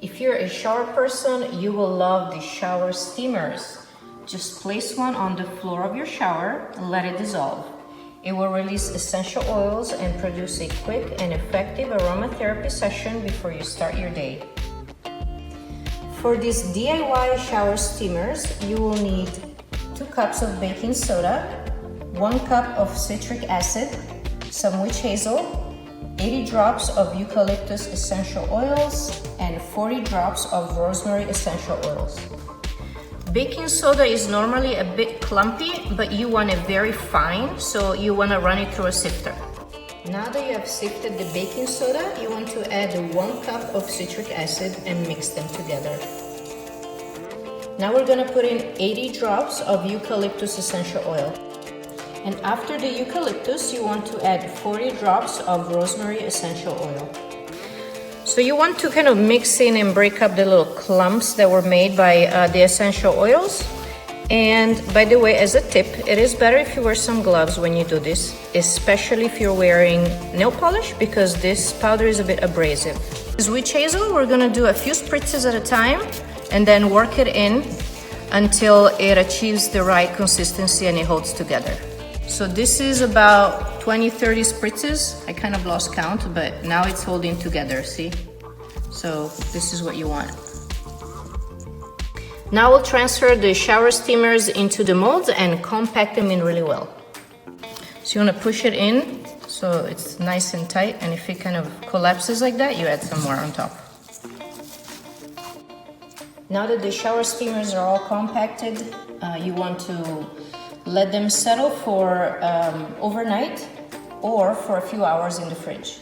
If you're a shower person, you will love the shower steamers. Just place one on the floor of your shower and let it dissolve. It will release essential oils and produce a quick and effective aromatherapy session before you start your day. For these DIY shower steamers, you will need 2 cups of baking soda, 1 cup of citric acid, some witch hazel, 80 drops of eucalyptus essential oils, and 40 drops of rosemary essential oils. Baking soda is normally a bit clumpy, but you want it very fine, so you want to run it through a sifter. Now that you have sifted the baking soda, you want to add 1 cup of citric acid and mix them together. Now we're going to put in 80 drops of eucalyptus essential oil. And after the eucalyptus, you want to add 40 drops of rosemary essential oil. So you want to kind of mix in and break up the little clumps that were made by the essential oils. And by the way, as a tip, it is better if you wear some gloves when you do this, especially if you're wearing nail polish, because this powder is a bit abrasive. This witch hazel, we're gonna do a few spritzes at a time and then work it in until it achieves the right consistency and it holds together. So this is about 20-30 spritzes. I kind of lost count, but now it's holding together, see? So this is what you want. Now we'll transfer the shower steamers into the molds and compact them in really well. So you want to push it in so it's nice and tight, and if it kind of collapses like that, you add some more on top. Now that the shower steamers are all compacted, you want to let them settle for overnight or for a few hours in the fridge.